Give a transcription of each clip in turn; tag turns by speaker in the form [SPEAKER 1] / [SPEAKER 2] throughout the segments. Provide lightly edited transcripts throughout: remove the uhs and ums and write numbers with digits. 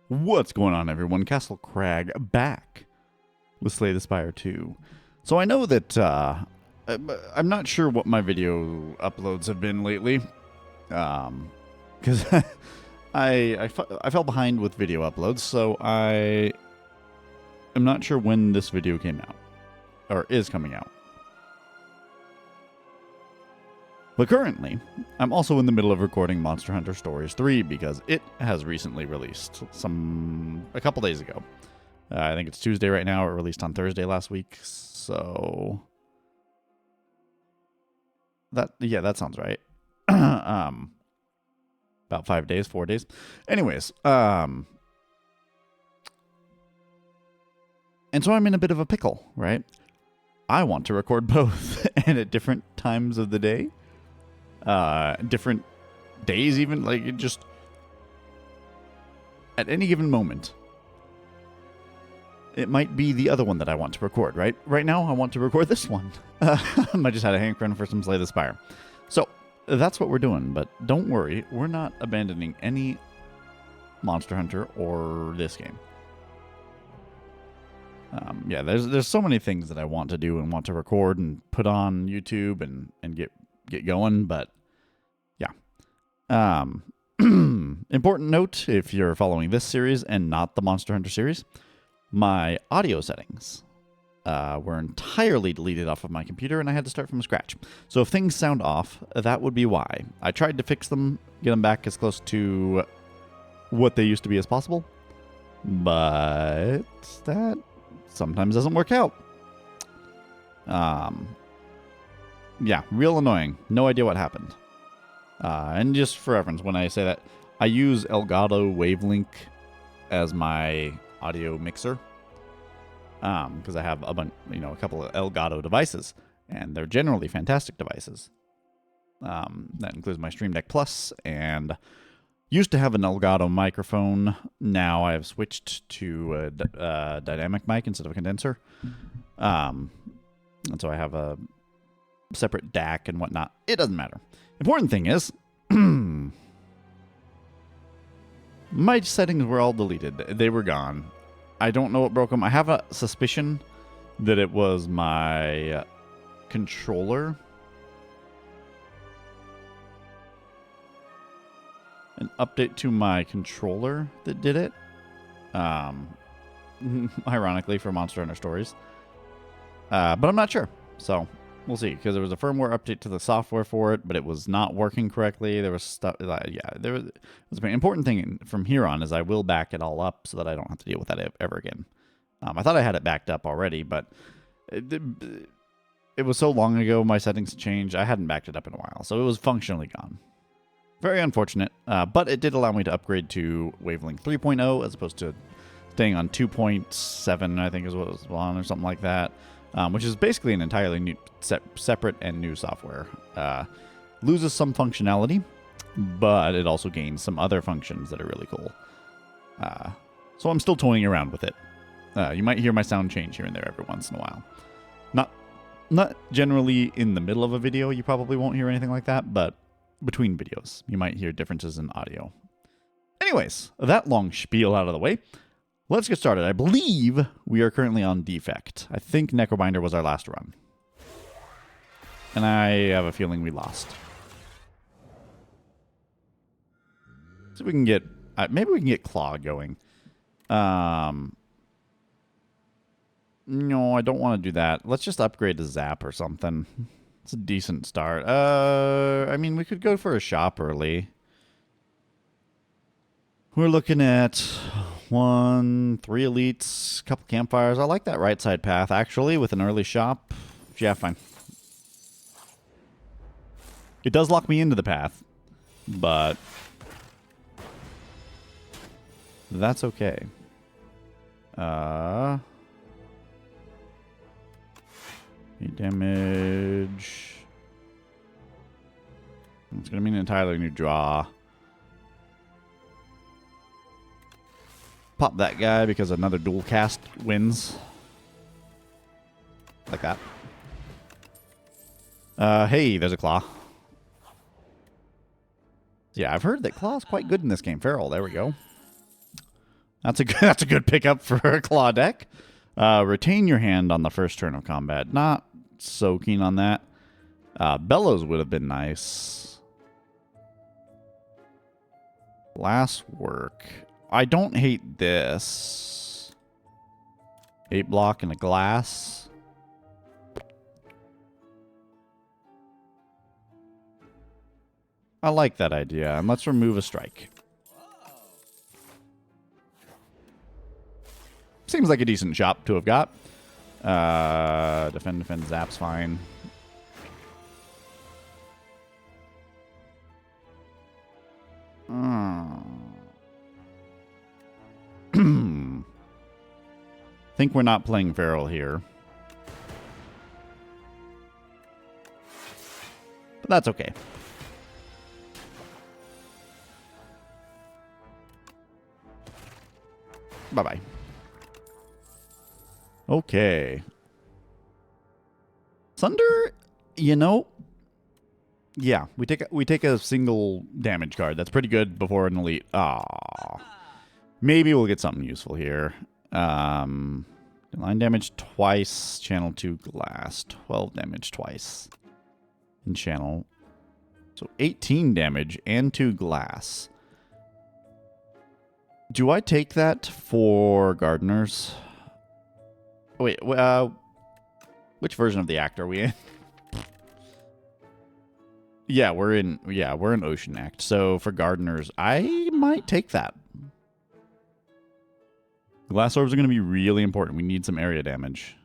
[SPEAKER 1] What's going on, everyone? CastleCrag back with Slay the Spire 2. So I know that I'm not sure what my video uploads have been lately, because I fell behind with video uploads, so I am not sure when this video came out, or is coming out. But currently, I'm also in the middle of recording Monster Hunter Stories 3 because it has recently released a couple days ago. I think it's Tuesday right now. It released on Thursday last week. So that sounds right. About 4 days. Anyways, and so I'm in a bit of a pickle, right? I want to record both and at different times of the day. Different days even, like, it just at any given moment it might be the other one that I want to record. Right now I want to record this one. I just had a hankering for some Slay the Spire, so that's what we're doing. But don't worry, we're not abandoning any Monster Hunter or this game. Yeah, there's so many things that I want to do and want to record and put on YouTube and get going, but yeah. Important note, if you're following this series and not the Monster Hunter series, my audio settings were entirely deleted off of my computer and I had to start from scratch. So if things sound off, that would be why. I tried to fix them, get them back as close to what they used to be as possible, but that sometimes doesn't work out. Yeah, real annoying. No idea what happened. And just for reference, when I say that, I use Elgato Wavelink as my audio mixer, because I have a couple of Elgato devices, and they're generally fantastic devices. That includes my Stream Deck Plus, and used to have an Elgato microphone. Now I have switched to a dynamic mic instead of a condenser, and so I have a separate DAC and whatnot. It doesn't matter. Important thing is, my settings were all deleted. They were gone. I don't know what broke them. I have a suspicion that it was my controller. An update to my controller that did it. Ironically, for Monster Hunter Stories. But I'm not sure. So we'll see, because there was a firmware update to the software for it, but it was not working correctly. There was stuff. There was an important thing from here on is I will back it all up so that I don't have to deal with that ever again. I thought I had it backed up already, but it was so long ago. My settings changed. I hadn't backed it up in a while, so it was functionally gone. Very unfortunate, but it did allow me to upgrade to Wavelink 3.0 as opposed to staying on 2.7, I think is what it was on, or something like that. Which is basically an entirely new, separate and new software. Loses some functionality, but it also gains some other functions that are really cool. So I'm still toying around with it. You might hear my sound change here and there every once in a while. Not generally in the middle of a video, you probably won't hear anything like that, but between videos, you might hear differences in audio. Anyways, that long spiel out of the way. Let's get started. I believe we are currently on defect. I think Necrobinder was our last run. And I have a feeling we lost. So we can get... maybe we can get Claw going. No, I don't want to do that. Let's just upgrade to Zap or something. It's a decent start. I mean, we could go for a shop early. We're looking at 3 elites, couple campfires. I like that right side path, actually, with an early shop. Yeah, fine. It does lock me into the path, but that's okay. Damage. It's going to mean an entirely new draw. Pop that guy because another dual cast wins. Like that. Hey, there's a Claw. Yeah, I've heard that Claw's quite good in this game. Feral, there we go. That's a good, that's a good pickup for a claw deck. Retain your hand on the first turn of combat. Not so keen on that. Bellows would have been nice. Last work. I don't hate this. 8 block and a glass. I like that idea. And let's remove a strike. Seems like a decent shop to have got. Defend, zap's fine. Think we're not playing feral here. But that's okay. Bye-bye. Okay. Thunder, you know, yeah, we take a single damage card. That's pretty good before an elite. Ah, maybe we'll get something useful here. Line damage twice. Channel 2 glass. 12 damage twice. And channel. So 18 damage and 2 glass. Do I take that for gardeners? Wait, which version of the act are we in? Yeah, we're in Ocean Act. So for gardeners, I might take that. Glass orbs are going to be really important. We need some area damage.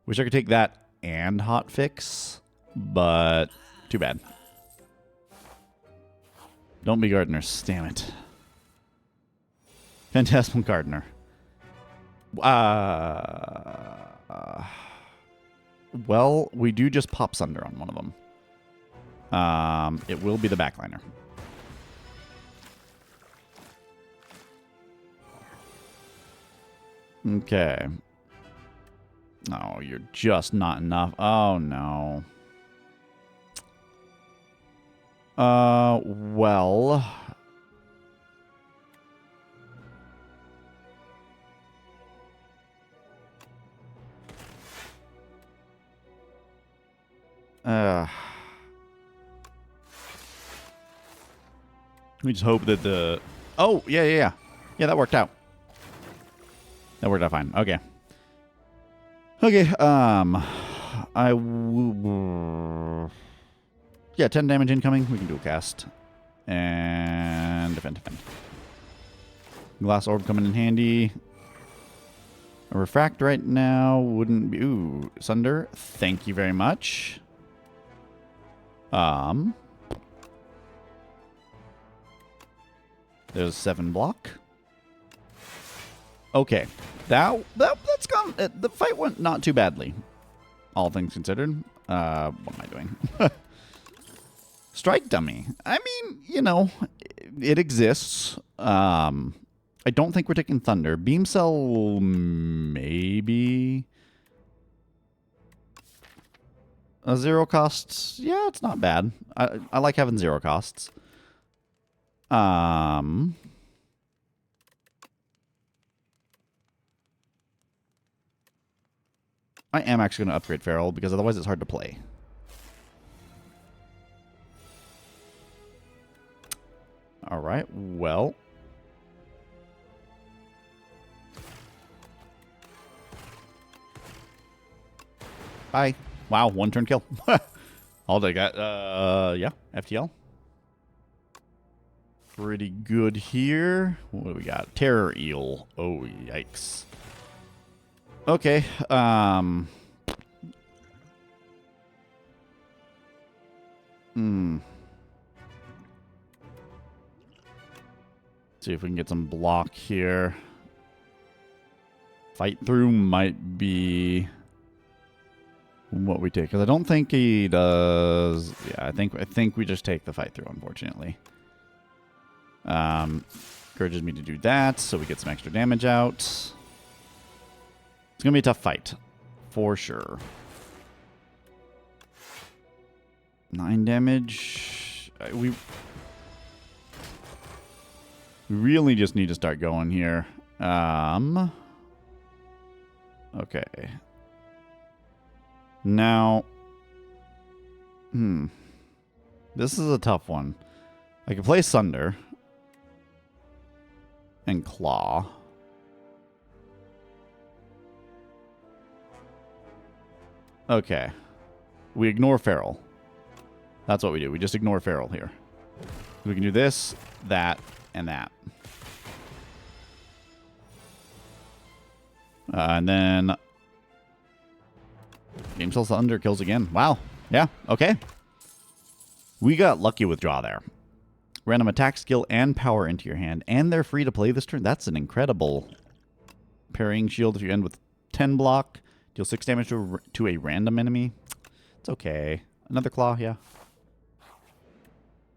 [SPEAKER 1] Wish I could take that and hot fix, but too bad. Don't be gardeners, damn it. Phantasmal Gardener. Well, we do just pop Sunder on one of them. It will be the backliner. Okay. Oh, you're just not enough. Oh, no. Well... we just hope that the... Oh, yeah. Yeah, that worked out. That worked out fine. Okay. Okay, yeah, 10 damage incoming. We can dual cast. And defend. Glass orb coming in handy. A refract right now wouldn't be... Ooh, Sunder. Thank you very much. There's 7 block. Okay. That's gone. The fight went not too badly. All things considered. What am I doing? Strike dummy. I mean, you know, it exists. I don't think we're taking Thunder. Beam Cell, maybe. A 0 costs. Yeah, it's not bad. I like having 0 costs. I am actually going to upgrade Feral because otherwise it's hard to play. All right, well. Bye. Wow, 1 turn kill. All they got, yeah, FTL. Pretty good here. What do we got? Terror Eel. Oh, yikes. Okay, see if we can get some block here. Fight through might be what we take, because I don't think he does. Yeah, I think we just take the fight through, unfortunately. Encourages me to do that, so we get some extra damage out. It's gonna be a tough fight, for sure. 9 damage. We really just need to start going here. Okay. Now, this is a tough one. I can play Sunder and Claw. Okay. We ignore Feral. That's what we do. We just ignore Feral here. We can do this, that, and that. And then Game Cell Thunder kills again. Wow. Yeah, okay. We got lucky with draw there. Random attack, skill, and power into your hand, and they're free to play this turn. That's an incredible parrying shield if you end with 10 block. Deal 6 damage to a random enemy. It's okay. Another claw, yeah.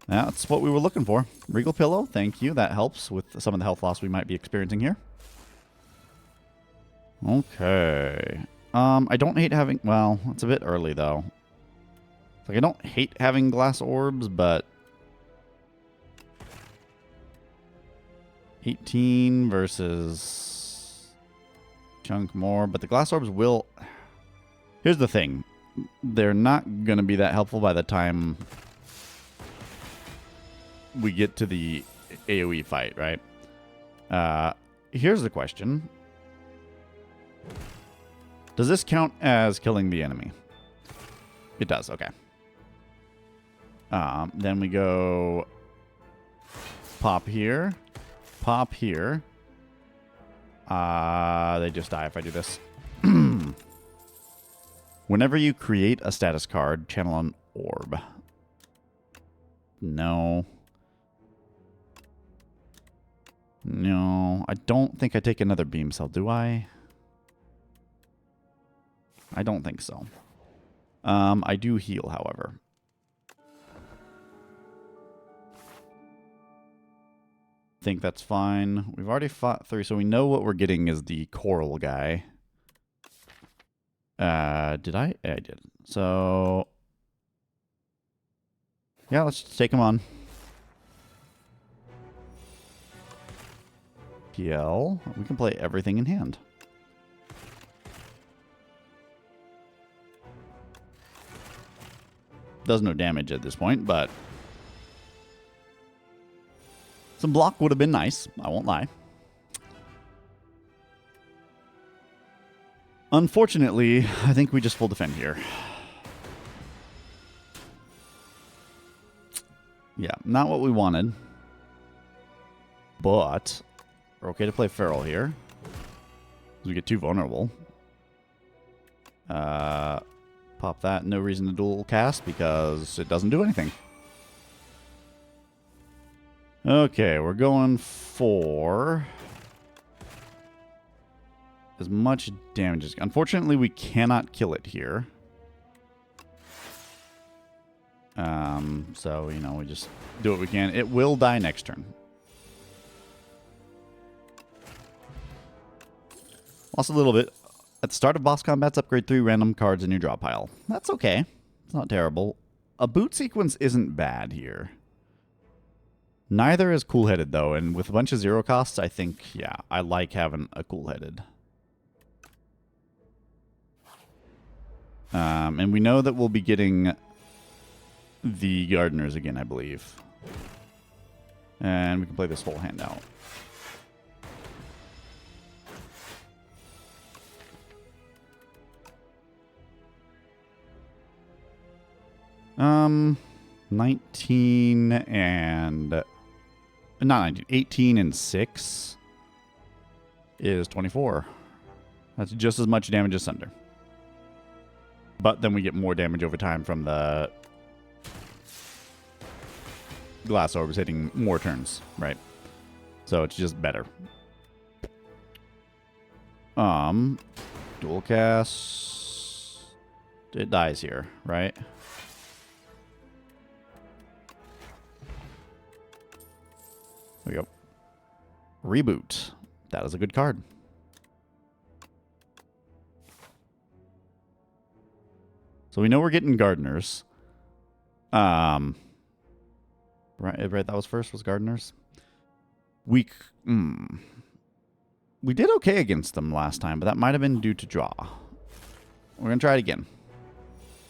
[SPEAKER 1] That's what we were looking for. Regal Pillow, thank you. That helps with some of the health loss we might be experiencing here. Okay. I don't hate having... Well, it's a bit early, though. Like, I don't hate having glass orbs, but... 18 versus... Chunk more, but the glass orbs will... Here's the thing. They're not going to be that helpful by the time we get to the AoE fight, right? Here's the question. Does this count as killing the enemy? It does, okay. Then we go pop here, pop here. They just die if I do this. Whenever you create a status card, channel an orb. No. No, I don't think I take another beam cell, do I? I don't think so. I do heal, however. Think that's fine. We've already fought 3, so we know what we're getting is the coral guy. Did I? Yeah, I did. So, yeah, let's just take him on. PL. We can play everything in hand. Does no damage at this point, but some block would have been nice. I won't lie. Unfortunately, I think we just full defend here. Yeah, not what we wanted. But we're okay to play Feral here. We get too vulnerable. Pop that. No reason to dual cast because it doesn't do anything. Okay, we're going for as much damage as... Unfortunately, we cannot kill it here. So, you know, we just do what we can. It will die next turn. Lost a little bit. At the start of boss combats, upgrade 3 random cards in your draw pile. That's okay. It's not terrible. A boot sequence isn't bad here. Neither is cool-headed, though, and with a bunch of 0 costs, I think, yeah, I like having a cool-headed. And we know that we'll be getting the gardeners again, I believe. And we can play this whole hand out. 19 and... Not 19. 18 and 6 is 24. That's just as much damage as Sunder. But then we get more damage over time from the glass orbs hitting more turns, right? So it's just better. Dual cast. It dies here, right? There we go. Reboot. That is a good card. So we know we're getting gardeners. Right, that was first, was gardeners. We did okay against them last time, but that might have been due to draw. We're going to try it again.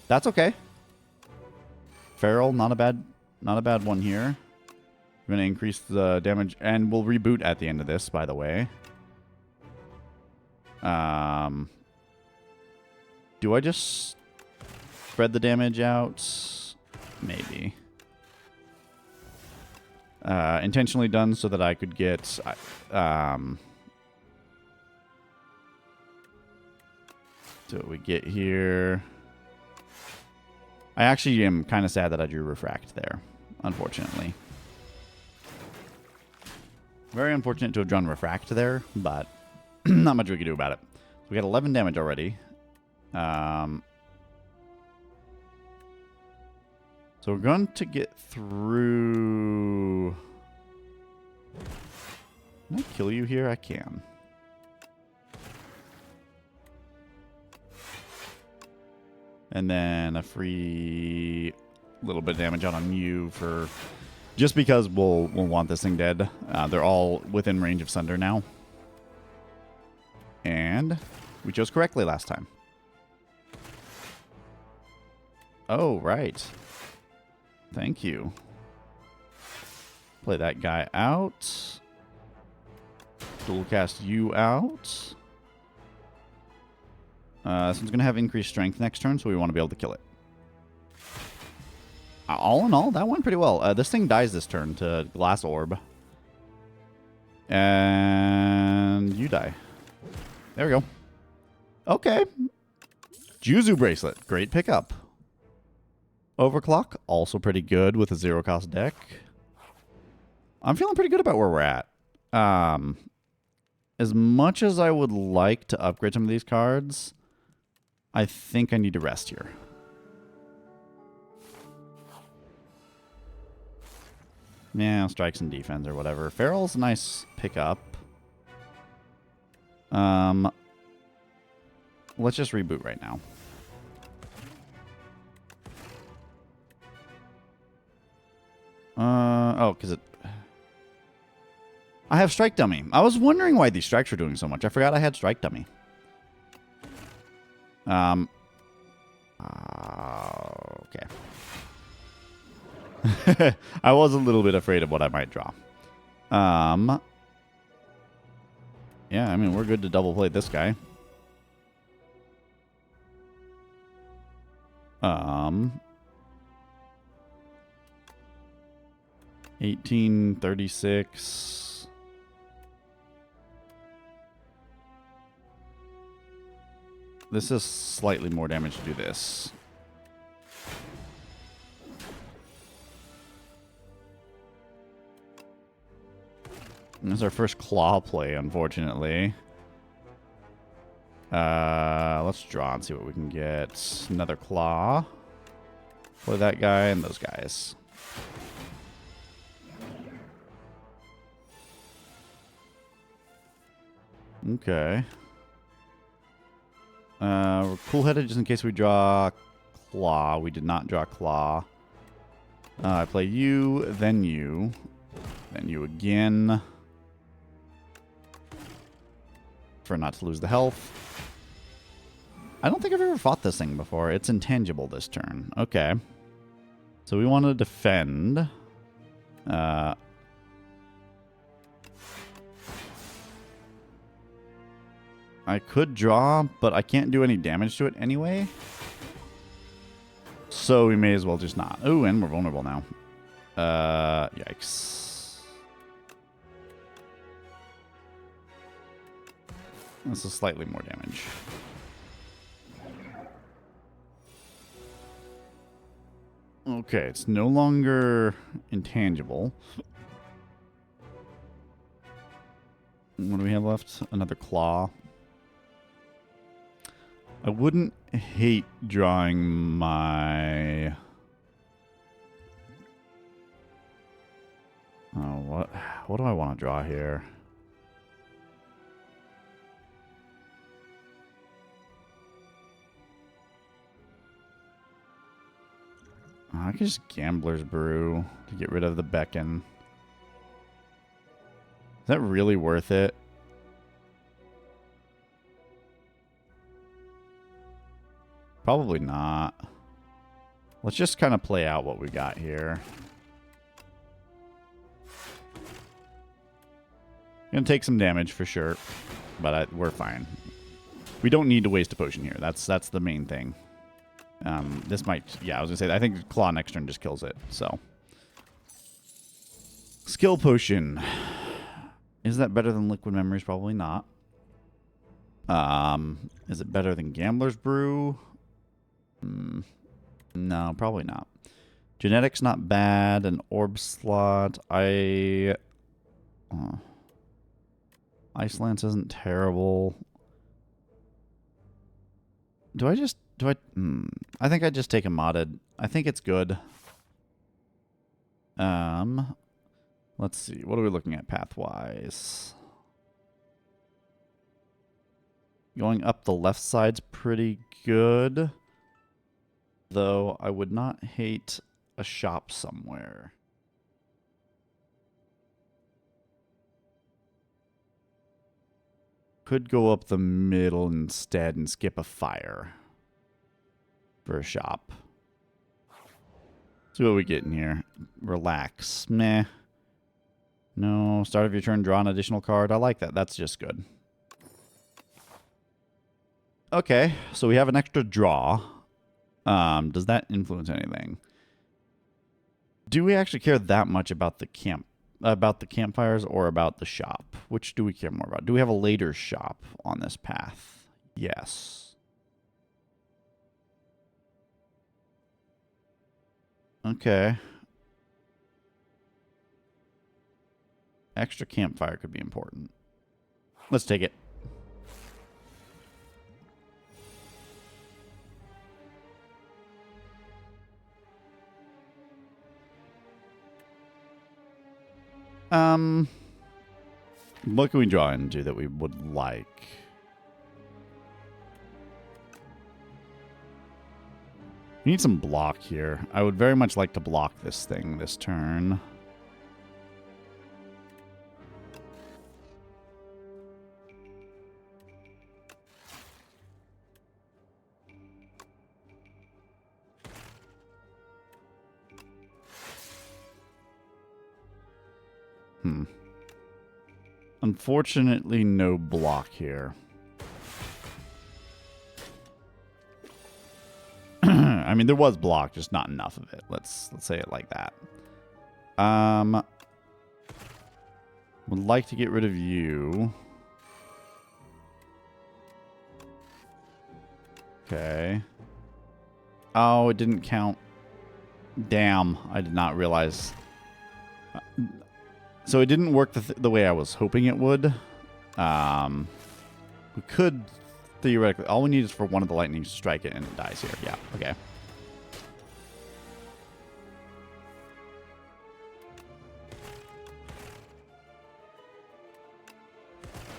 [SPEAKER 1] That's okay. Feral, not a bad one here. We're going to increase the damage, and we'll reboot at the end of this, by the way. Do I just spread the damage out? Maybe. Intentionally done so that I could get... So what we get here... I actually am kind of sad that I drew Refract there, unfortunately. Very unfortunate to have drawn Refract there, but not much we can do about it. We got 11 damage already. So we're going to get through... Can I kill you here? I can. And then a free little bit of damage on you for... Just because we'll want this thing dead. They're all within range of Sunder now. And we chose correctly last time. Oh, right. Thank you. Play that guy out. Dual cast you out. This one's going to have increased strength next turn, so we want to be able to kill it. All in all, that went pretty well. This thing dies this turn to Glass Orb. And you die. There we go. Okay. Juzu Bracelet. Great pickup. Overclock. Also pretty good with a zero-cost deck. I'm feeling pretty good about where we're at. As much as I would like to upgrade some of these cards, I think I need to rest here. Yeah, strikes and defense or whatever. Feral's a nice pickup. Let's just reboot right now. Oh, because it... I have Strike Dummy. I was wondering why these strikes were doing so much. I forgot I had Strike Dummy. Okay. I was a little bit afraid of what I might draw. Yeah, I mean, we're good to double play this guy. 1836. This is slightly more damage to do this. This is our first claw play, unfortunately. Let's draw and see what we can get. Another claw. Play that guy and those guys. Okay. We're cool-headed just in case we draw claw. We did not draw claw. I play you, then you again. For not to lose the health. I don't think I've ever fought this thing before. It's intangible this turn. Okay. So we want to defend. I could draw, but I can't do any damage to it anyway. So we may as well just not. Ooh, and we're vulnerable now. Yikes. This is slightly more damage. Okay, it's no longer intangible. What do we have left? Another claw. I wouldn't hate drawing my... Oh, what do I want to draw here? I could just Gambler's Brew to get rid of the Beckon. Is that really worth it? Probably not. Let's just kind of play out what we got here. Gonna take some damage for sure, but we're fine. We don't need to waste a potion here. That's the main thing. This might, yeah, I was gonna say, I think Claw next turn just kills it, so. Skill potion. Is that better than liquid memories? Probably not. Is it better than Gambler's Brew? No, probably not. Genetics not bad. An orb slot. Ice Lance isn't terrible. I think I just take a modded. I think it's good. Let's see. What are we looking at pathwise? Going up the left side's pretty good. Though I would not hate a shop somewhere. Could go up the middle instead and skip a fire for a shop. See what we get in here. Relax. Meh. No. Start of your turn, draw an additional card. I like that. That's just good. Okay. So we have an extra draw. Does that influence anything? Do we actually care that much about the campfires or about the shop? Which do we care more about? Do we have a later shop on this path? Yes. Okay. Extra campfire could be important. Let's take it. What can we draw into that we would like? We need some block here. I would very much like to block this thing this turn. Unfortunately, no block here. I mean, there was block, just not enough of it. Let's say it like that. Would like to get rid of you. Okay. Oh, it didn't count. Damn, I did not realize. So it didn't work the way I was hoping it would. We could theoretically... All we need is for one of the lightnings to strike it and it dies here. Yeah, okay.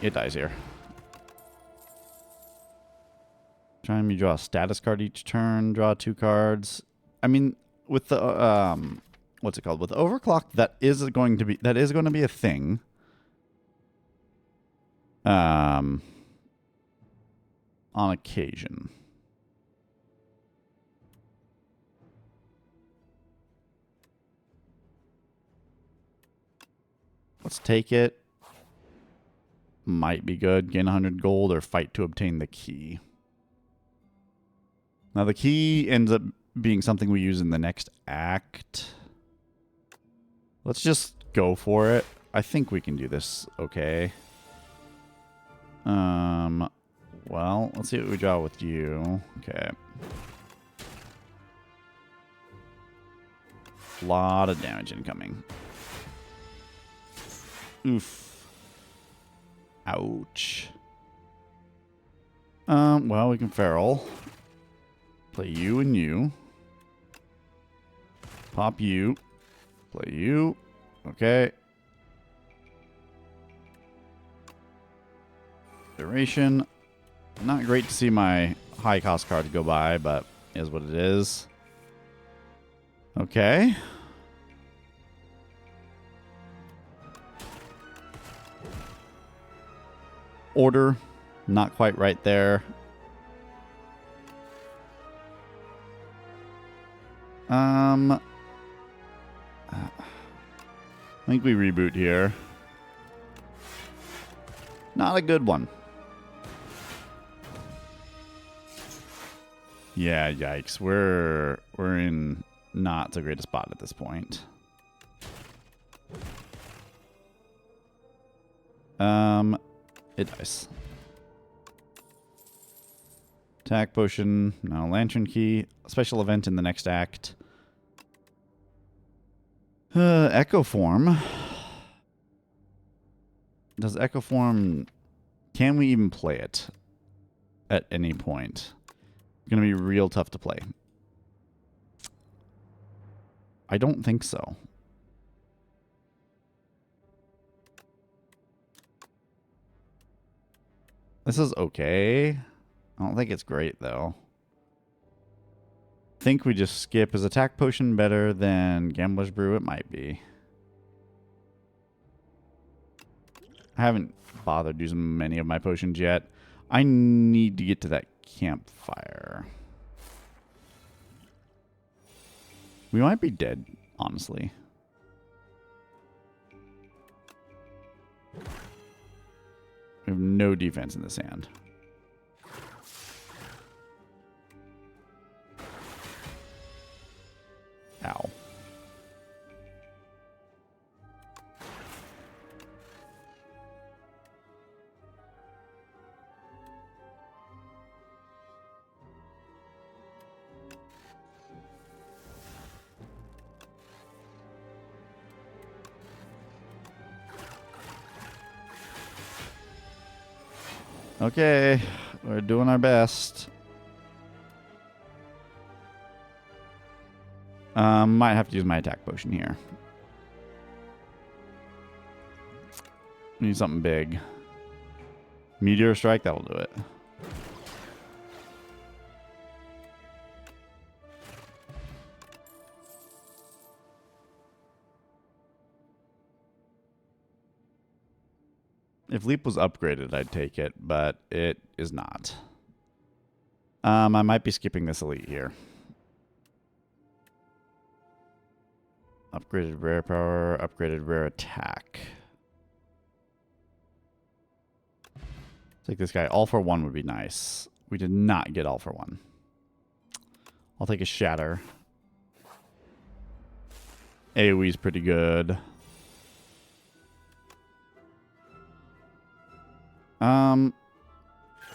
[SPEAKER 1] It dies here. Trying to draw a status card each turn. Draw 2 cards. I mean, with the... what's it called? With overclock, that is going to be a thing. On occasion. Let's take it. Might be good. Gain 100 gold or fight to obtain the key. Now the key ends up being something we use in the next act. Let's just go for it. I think we can do this okay. Well, let's see what we draw with you. Okay. A lot of damage incoming. Oof. Ouch. Well, we can feral. Play you and you. Pop you. Play you. Okay. Duration. Not great to see my high cost cards go by, but is what it is. Okay. order. Not quite right there. I think we reboot here. Not a good one. Yeah, yikes. We're in not so great a spot at this point. It dies. Attack potion. No, lantern key. Special event in the next act. Echo form. Does Echo form... Can we even play it at any point? It's going to be real tough to play. I don't think so. This is okay. I don't think it's great, though. I think we just skip. Is attack potion better than Gambler's Brew? It might be. I haven't bothered using many of my potions yet. I need to get to that campfire. We might be dead, honestly. We have no defense in the sand. Ow. Okay, we're doing our best. Might have to use my attack potion here. Need something big. Meteor strike, that'll do it. If Leap was upgraded, I'd take it, but it is not. I might be skipping this elite here. Upgraded rare power, upgraded rare attack. Take this guy. All for one would be nice. We did not get all for one. I'll take a shatter. AoE's pretty good.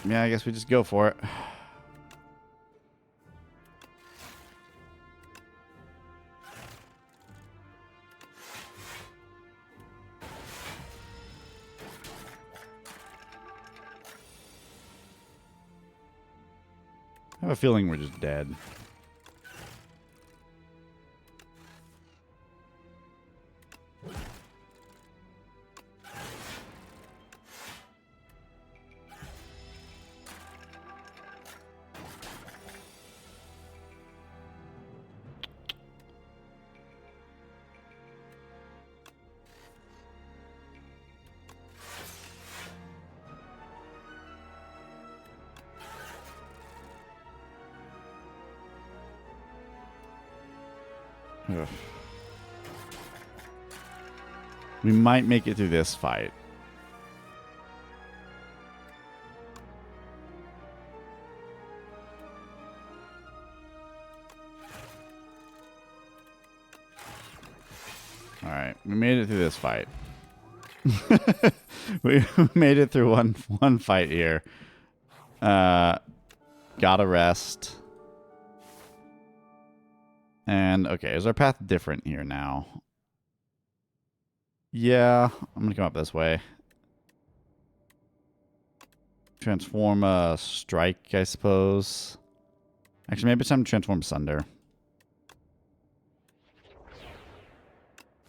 [SPEAKER 1] Yeah, I guess we just go for it. I have a feeling we're just dead. Ugh. We might make it through this fight. All right, we made it through this fight. We made it through one fight here. Gotta rest. And, okay, is our path different here now? Yeah, I'm going to come up this way. Transform a strike, I suppose. Actually, maybe it's time to transform Sunder.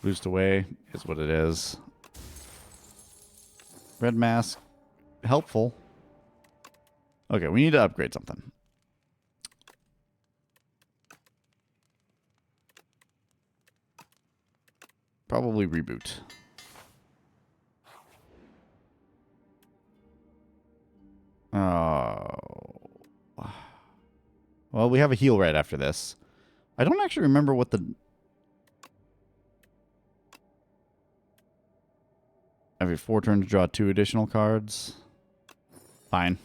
[SPEAKER 1] Boost away is what it is. Red mask, helpful. Okay, we need to upgrade something. Probably reboot. Oh. Well, we have a heal right after this. I don't actually remember what the... Every 4 turns, draw 2 additional cards. Fine.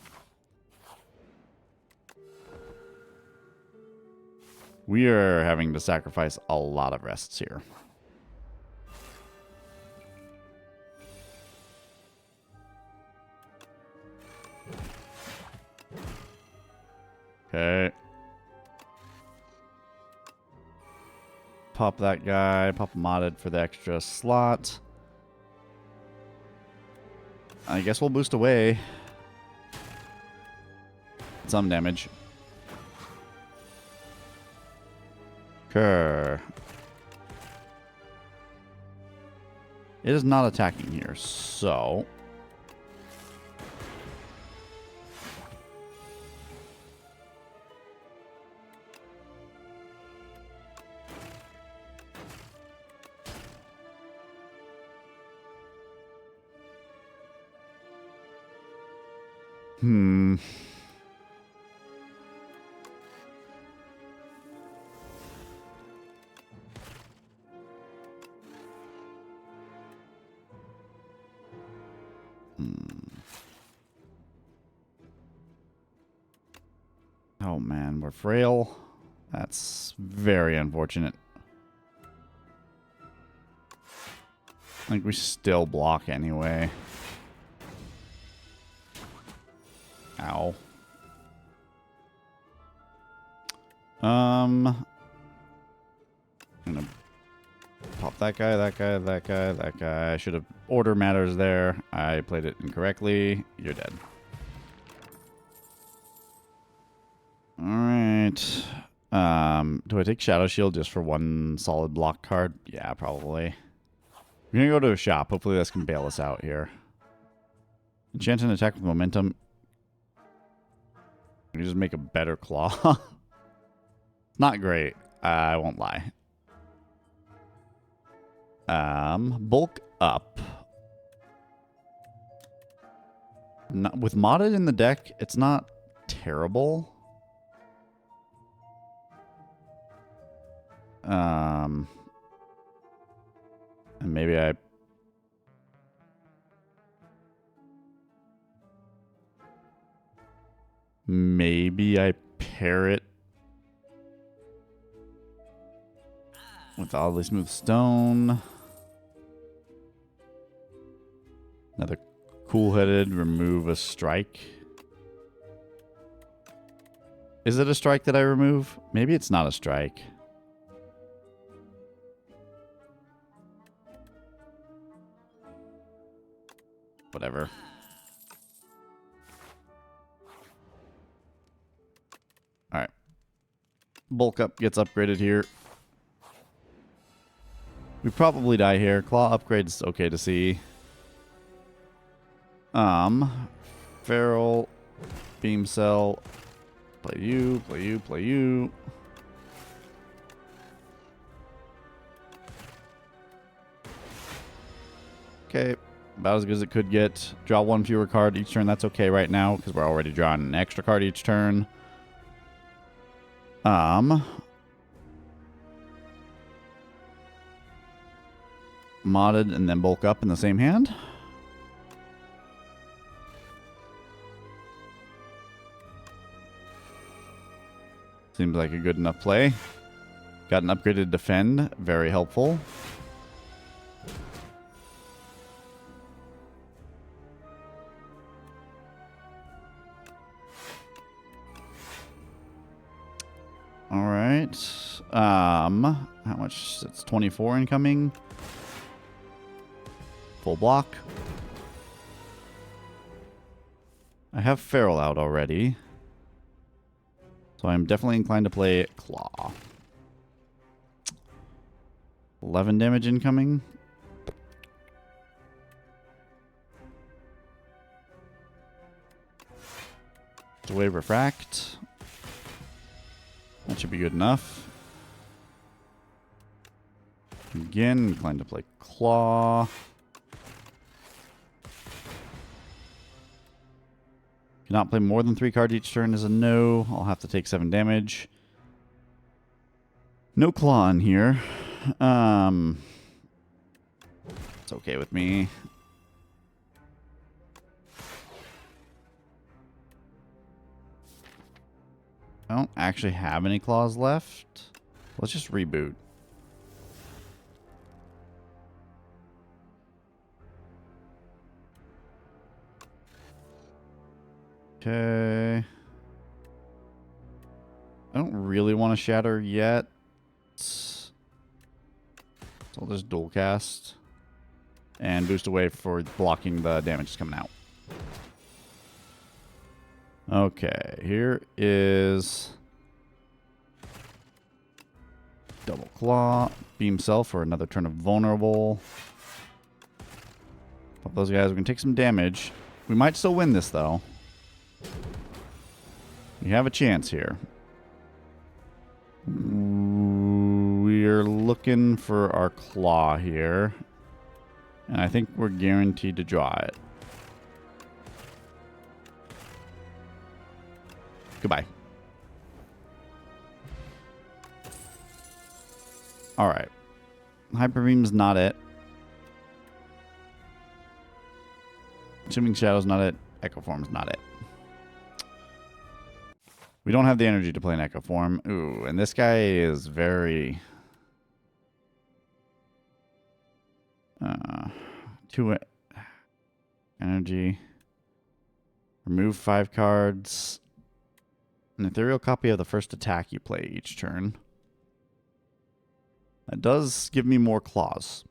[SPEAKER 1] We are having to sacrifice a lot of rests here. Okay. Pop that guy. Pop a modded for the extra slot. I guess we'll boost away. Some damage. Okay. It is not attacking here, so... Oh man, we're frail. That's very unfortunate. I think we still block anyway. Ow. I'm gonna pop that guy, that guy, that guy, that guy. I should have... Order matters there. I played it incorrectly. You're dead. Alright. Do I take Shadow Shield just for 1 solid block card? Yeah, probably. We're gonna go to a shop. Hopefully this can bail us out here. Enchant an attack with momentum. We just make a better claw. Not great. I won't lie. Bulk up. Not, with modded in the deck, it's not terrible. And maybe I... Maybe I pair it with oddly smooth stone. Another cool-headed, remove a strike. Is it a strike that I remove? Maybe it's not a strike. Whatever. Alright. Bulk up gets upgraded here. We probably die here. Claw upgrade's okay to see. Feral, Beam Cell. Play you, play you, play you. Okay. About as good as it could get. Draw 1 fewer card each turn. That's okay right now because we're already drawing an extra card each turn. Modded and then bulk up in the same hand. Seems like a good enough play. Got an upgraded defend. Very helpful. All right. How much? It's 24 incoming. Full block. I have Feral out already. So I'm definitely inclined to play Claw. 11 damage incoming. Away Refract. That should be good enough. Again, inclined to play Claw. Cannot play more than 3 cards each turn is a no. I'll have to take 7 damage. No claw in here. It's okay with me. I don't actually have any claws left. Let's just reboot. Okay. I don't really want to shatter yet. So I'll just dual cast and boost away for blocking the damage that's coming out. Okay, here is double claw, beam self for another turn of vulnerable. Pop those guys. We can take some damage. We might still win this though. We have a chance here. We're looking for our claw here. And I think we're guaranteed to draw it. Goodbye. Alright. Hyper Beam's not it. Shimmering Shadow's not it. Echo Form's not it. We don't have the energy to play an Echo Form. Ooh, and this guy is very... 2 energy. Remove 5 cards. An ethereal copy of the first attack you play each turn. That does give me more claws.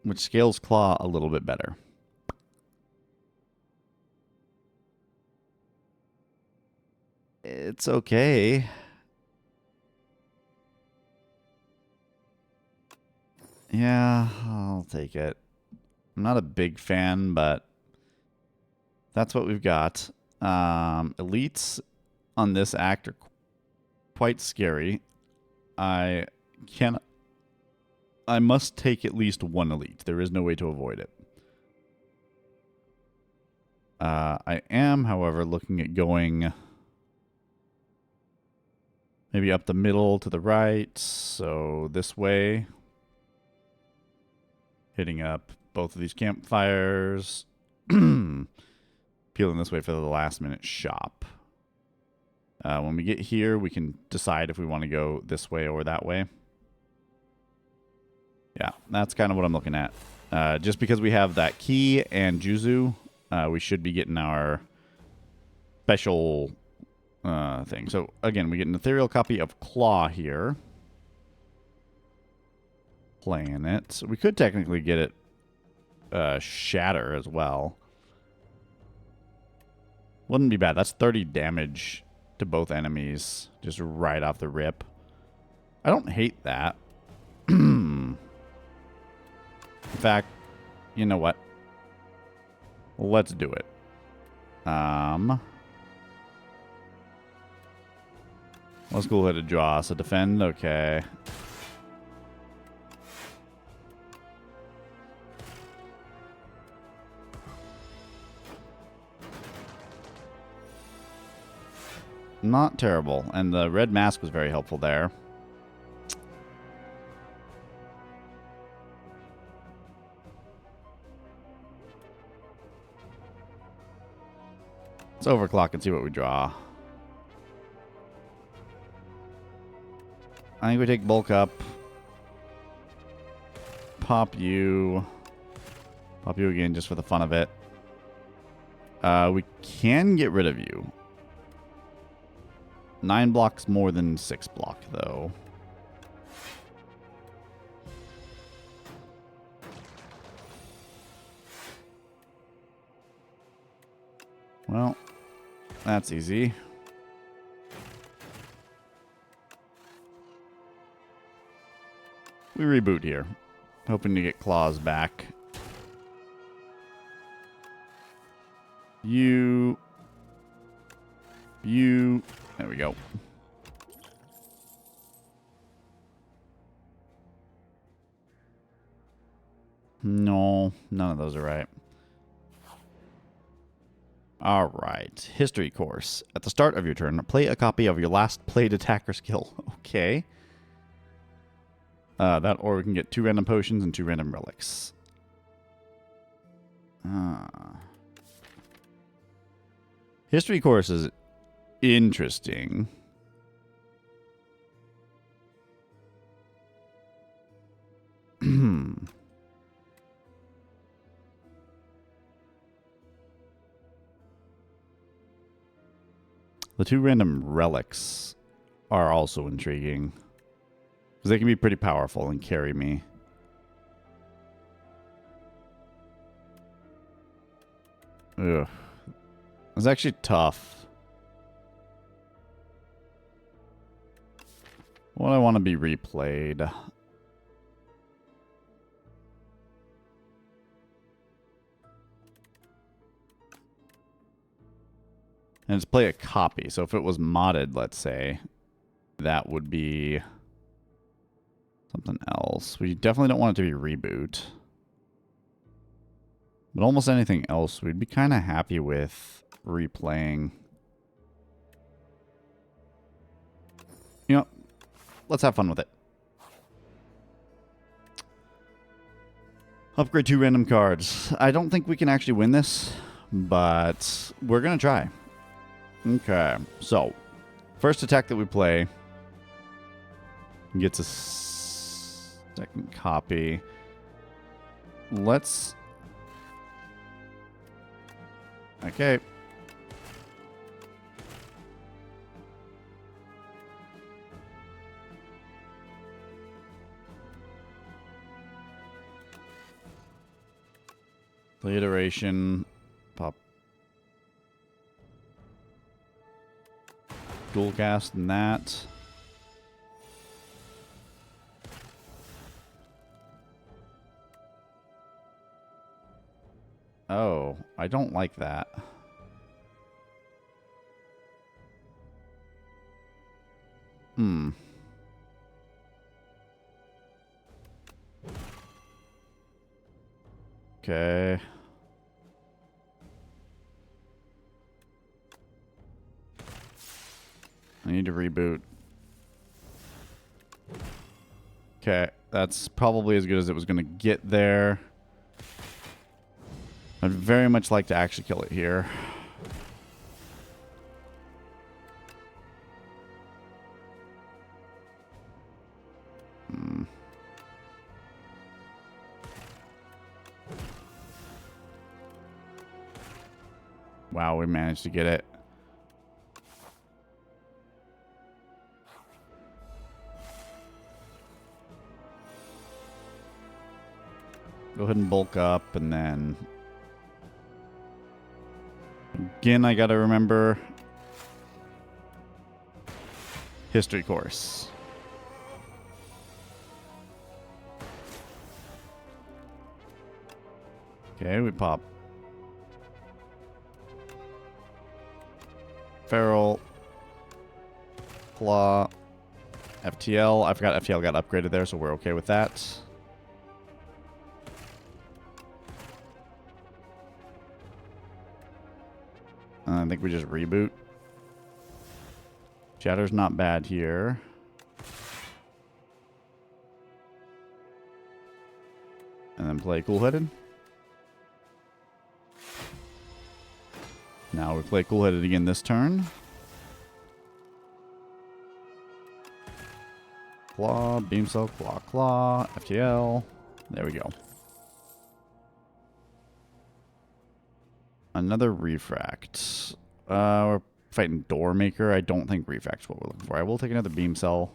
[SPEAKER 1] Which scales claw a little bit better. It's okay. Yeah, I'll take it. I'm not a big fan, but that's what we've got. Elites on this act are quite scary. I must take at least 1 elite. There is no way to avoid it. I am, however, looking at going maybe up the middle to the right. So this way. Hitting up both of these campfires. Peeling this way for the last minute shop. When we get here, we can decide if we want to go this way or that way. Yeah, that's kind of what I'm looking at. Just because we have that key and Juzu, we should be getting our special thing. So, again, we get an ethereal copy of Claw here. Playing it. So we could technically get it Shatter as well. Wouldn't be bad. That's 30 damage to both enemies just right off the rip. I don't hate that. In fact, you know what? Let's do it. Let's go ahead and draw. So defend, okay. Not terrible. And the red mask was very helpful there. Let's overclock and see what we draw. I think we take bulk up. Pop you. Pop you again just for the fun of it. We can get rid of you. 9 blocks more than 6 block, though. Well, that's easy. We reboot here. Hoping to get claws back. You. There we go. No, none of those are right. All right. History course. At the start of your turn, play a copy of your last played attacker skill. Okay. That, or we can get 2 random potions and 2 random relics. History course is interesting. The 2 random relics are also intriguing. Because they can be pretty powerful and carry me. Ugh. It's actually tough. What I want to be replayed. And it's play a copy. So if it was modded, let's say, that would be something else. We definitely don't want it to be reboot. But almost anything else we'd be kind of happy with replaying. You know, let's have fun with it. Upgrade 2 random cards. I don't think we can actually win this, but we're going to try. Okay, so first attack that we play gets a second copy. Let's... Okay. The iteration. Pop. Dual cast and that. Oh, I don't like that. Okay. I need to reboot. Okay, that's probably as good as it was going to get there. I'd very much like to actually kill it here. Wow, we managed to get it. Go ahead and bulk up, and then... Again, I gotta remember... History course. Okay, we pop... Feral... Claw... FTL. I forgot FTL got upgraded there, so we're okay with that. I think we just reboot. Shatter's not bad here. And then play Cool-Headed. Now we play Cool-Headed again this turn. Claw, Beam Cell, Claw, Claw, FTL. There we go. Another Refract. We're fighting Door Maker. I don't think Refract's what we're looking for. I will take another Beam Cell.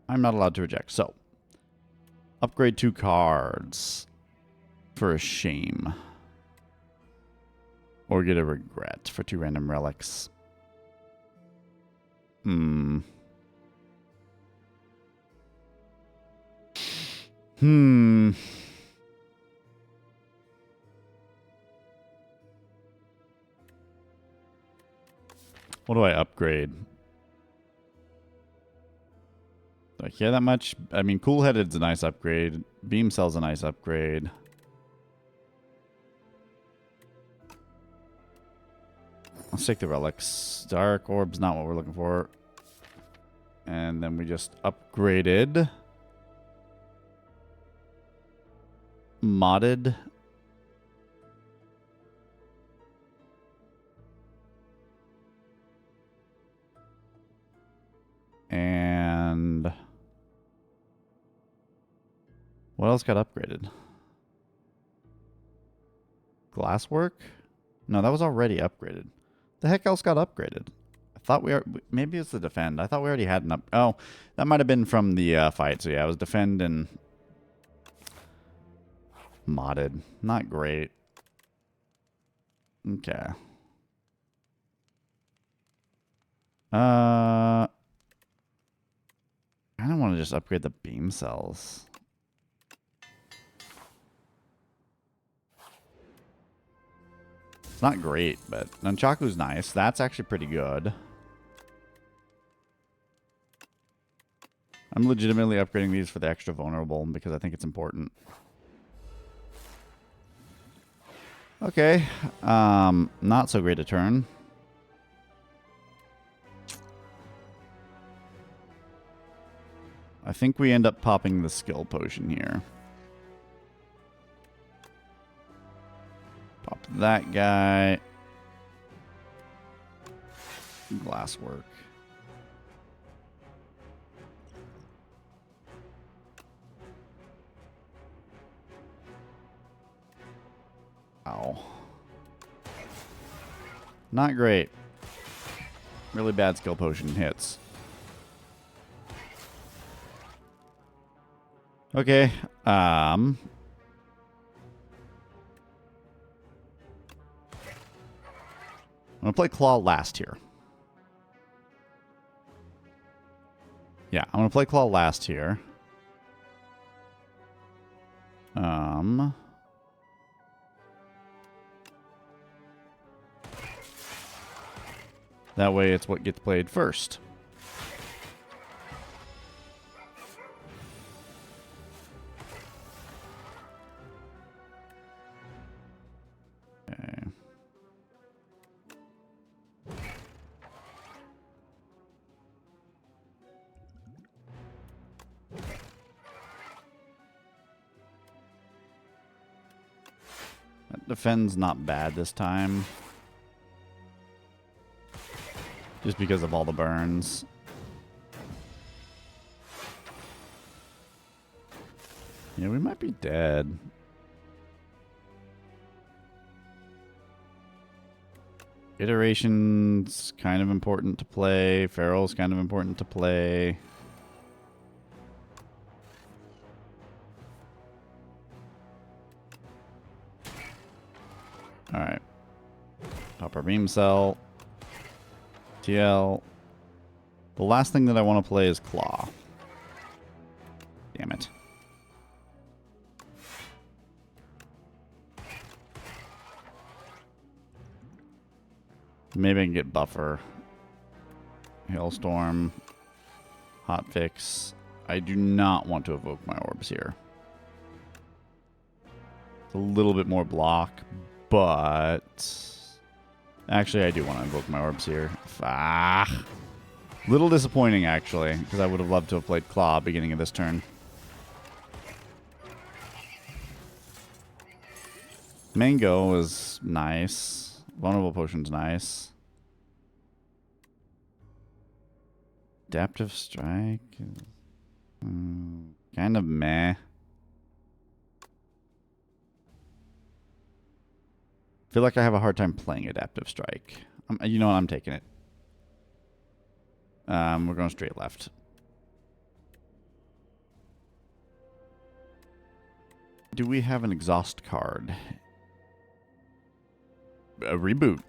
[SPEAKER 1] I'm not allowed to reject. So, upgrade 2 cards for a shame. Or get a regret for 2 random relics. What do I upgrade? Do I care that much? I mean, Cool-Headed's a nice upgrade. Beam Cell's a nice upgrade. Let's take the relics. Dark Orb's not what we're looking for. And then we just upgraded. Modded. And what else got upgraded? Glasswork? No, that was already upgraded. The heck else got upgraded? I thought we are. Maybe it's the defend. I thought we already had an up. Oh, that might have been from the fight. So yeah, it was defend and modded. Not great. Okay. I don't want to just upgrade the beam cells. It's not great, but Nunchaku's nice. That's actually pretty good. I'm legitimately upgrading these for the extra vulnerable because I think it's important. Okay. Not so great a turn. I think we end up popping the skill potion here. Pop that guy. Glasswork. Ow. Not great. Really bad skill potion hits. Okay. I'm gonna play Claw last here. Yeah, I'm gonna play Claw last here. That way it's what gets played first. Okay. That defends not bad this time. Just because of all the burns. Yeah, we might be dead. Iteration's kind of important to play. Feral's kind of important to play. Alright. Pop our beam cell. TL. The last thing that I want to play is Claw. Damn it. Maybe I can get Buffer. Hailstorm. Hotfix. I do not want to evoke my orbs here. It's a little bit more block, but... Actually, I do want to invoke my orbs here. Ah. Little disappointing, actually, because I would have loved to have played Claw beginning of this turn. Mango is nice. Vulnerable Potion's nice. Adaptive Strike. Kind of meh. I feel like I have a hard time playing Adaptive Strike. You know what? I'm taking it. We're going straight left. Do we have an exhaust card? A reboot.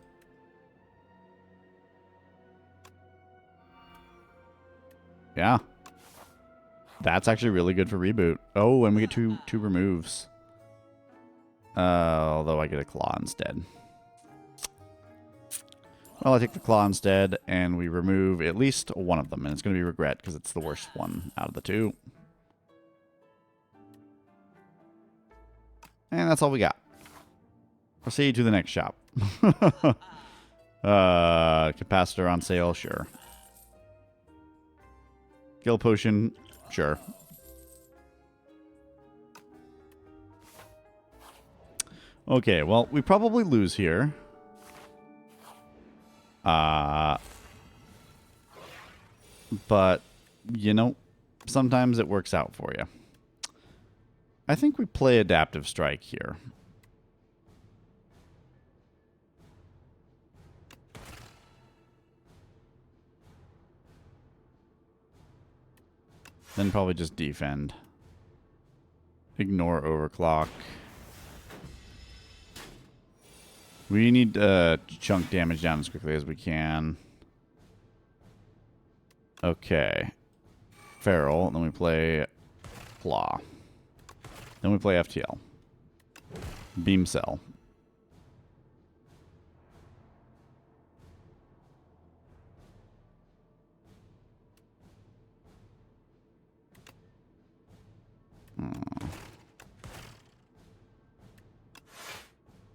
[SPEAKER 1] Yeah. That's actually really good for reboot. Oh, and we get two removes. Although I get a Claw instead. Well, I take the claw instead, and we remove at least one of them, and it's going to be regret because it's the worst one out of the two. And that's all we got. Proceed to the next shop. Capacitor on sale, sure. Gill potion, sure. Okay, well, we probably lose here. But, you know, sometimes it works out for you. I think we play Adaptive Strike here. Then probably just defend. Ignore overclock. We need to chunk damage down as quickly as we can. Okay. Feral. Then we play Claw. Then we play FTL. Beam Cell.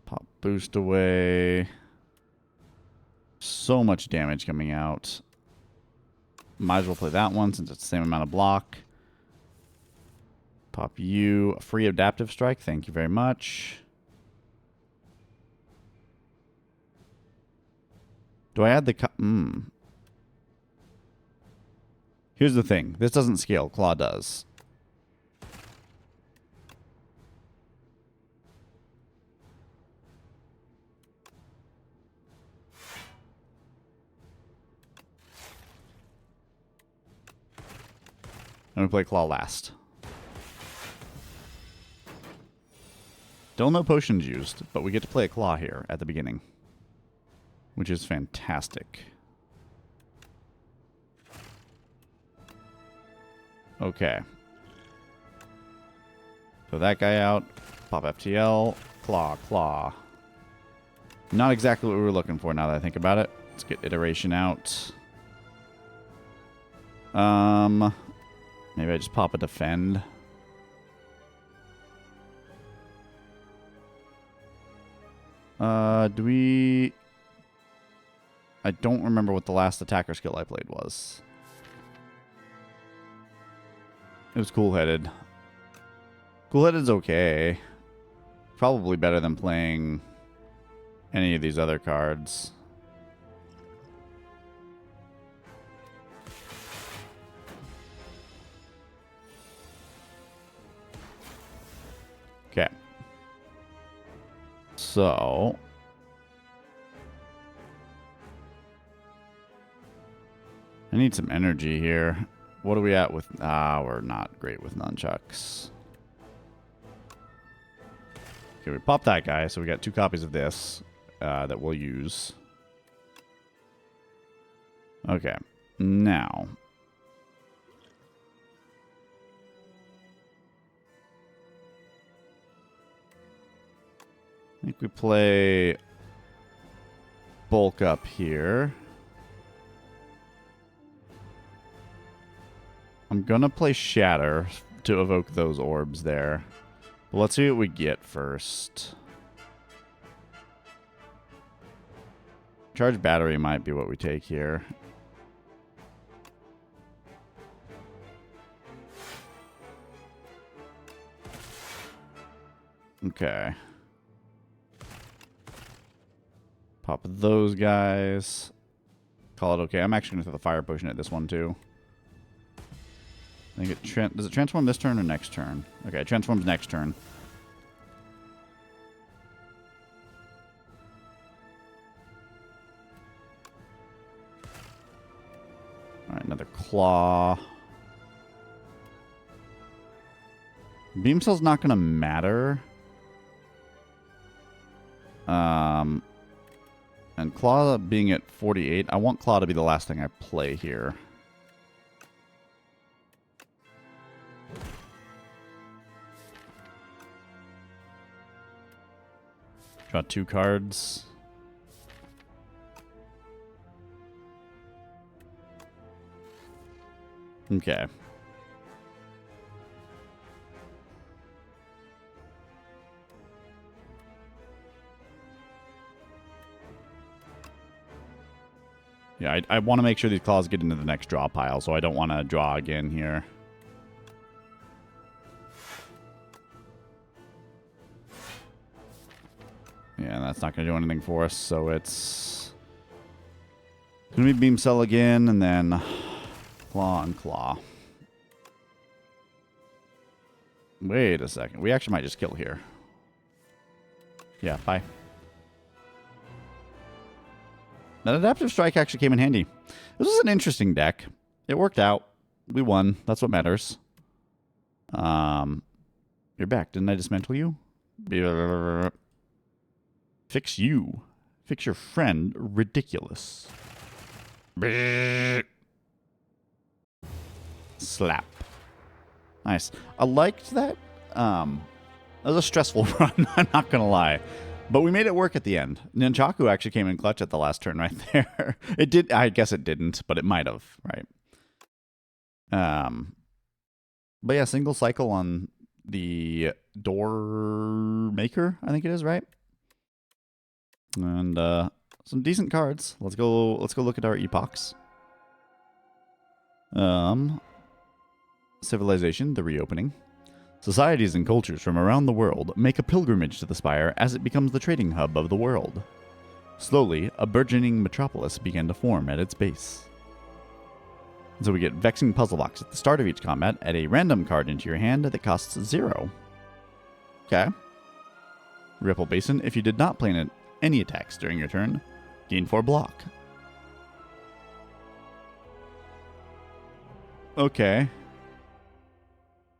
[SPEAKER 1] Pop boost away. So much damage coming out. Might as well play that one since it's the same amount of block. Pop you. Free adaptive strike. Thank you very much. Do I add the... Here's the thing. This doesn't scale. Claw does. And we play Claw last. Still no potions used, but we get to play a Claw here at the beginning. Which is fantastic. Okay. So that guy out. Pop FTL. Claw, Claw. Not exactly what we were looking for now that I think about it. Let's get iteration out. Maybe I just pop a defend. Do we... I don't remember what the last attacker skill I played was. It was cool-headed. Cool-headed's okay. Probably better than playing any of these other cards. Okay. So... I need some energy here. What are we at with... we're not great with nunchucks. Okay, we popped that guy, so we got 2 copies of this that we'll use. Okay. Now... I think we play bulk up here. I'm gonna play Shatter to evoke those orbs there. But let's see what we get first. Charge battery might be what we take here. Okay. Pop those guys. Call it okay. I'm actually going to throw the fire potion at this one too. I think it does it transform this turn or next turn? Okay, it transforms next turn. Alright, another claw. Beam Cell's not going to matter. And Claw being at 48, I want Claw to be the last thing I play here. Draw 2 cards. Okay. Yeah, I want to make sure these claws get into the next draw pile, so I don't want to draw again here. Yeah, that's not going to do anything for us, so it's going to be Beam Cell again, and then Claw and Claw. Wait a second. We actually might just kill here. Yeah, bye. That Adaptive Strike actually came in handy. This was an interesting deck. It worked out. We won. That's what matters. You're back. Didn't I dismantle you? Fix you. Fix your friend. Ridiculous. Slap. Nice. I liked that. That was a stressful run, I'm not going to lie. But we made it work at the end. Nunchaku actually came in clutch at the last turn right there. It did. I guess it didn't, but it might have, right? But yeah, single cycle on the door maker, I think it is, right? And some decent cards. Let's go look at our epochs. Civilization, the reopening. Societies and cultures from around the world make a pilgrimage to the Spire as it becomes the trading hub of the world. Slowly, a burgeoning metropolis began to form at its base. So we get Vexing Puzzle Box at the start of each combat. Add a random card into your hand that costs 0. Okay. Ripple Basin. If you did not plan any attacks during your turn, gain 4 block. Okay.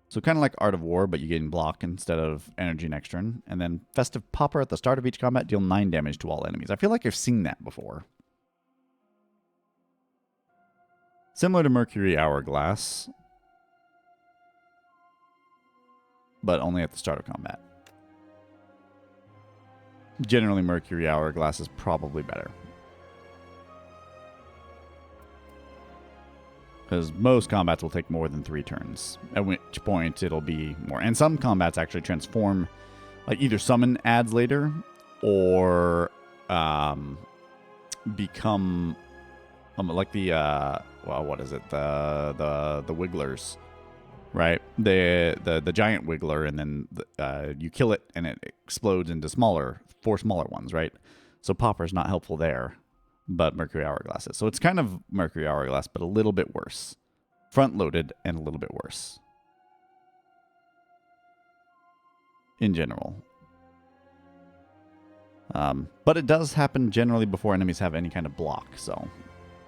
[SPEAKER 1] So kind of like Art of War, but you gain block instead of energy next turn. And then Festive Popper at the start of each combat, deal 9 damage to all enemies. I feel like I've seen that before. Similar to Mercury Hourglass, but only at the start of combat. Generally, Mercury Hourglass is probably better. Because most combats will take more than 3 turns, at which point it'll be more. And some combats actually transform, like either summon adds later, or become like the well, what is it? The wigglers, right? The giant wiggler, and then you kill it and it explodes into 4 smaller ones, right? So Popper's not helpful there. But Mercury Hourglass is. So it's kind of Mercury Hourglass, but a little bit worse. Front-loaded and a little bit worse. In general. But it does happen generally before enemies have any kind of block, so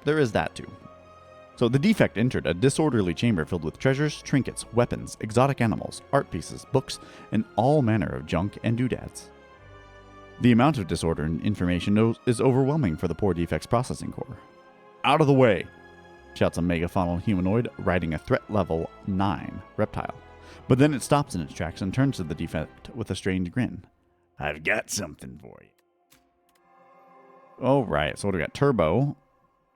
[SPEAKER 1] there is that too. So the defect entered a disorderly chamber filled with treasures, trinkets, weapons, exotic animals, art pieces, books, and all manner of junk and doodads. The amount of disorder and information is overwhelming for the poor defects processing core. Out of the way! Shouts a megafaunal humanoid riding a threat level 9 reptile. But then it stops in its tracks and turns to the defect with a strange grin. I've got something for you. Alright, so what do we got? Turbo.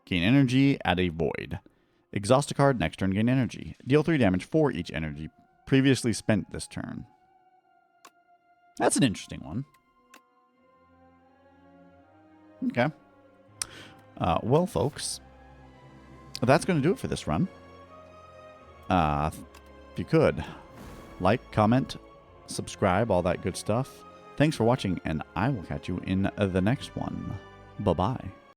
[SPEAKER 1] Gain energy, add a void. Exhaust a card, next turn gain energy. Deal 3 damage for each energy previously spent this turn. That's an interesting one. Okay. Well, folks, that's going to do it for this run. If you could, like, comment, subscribe, all that good stuff. Thanks for watching, and I will catch you in the next one. Bye-bye.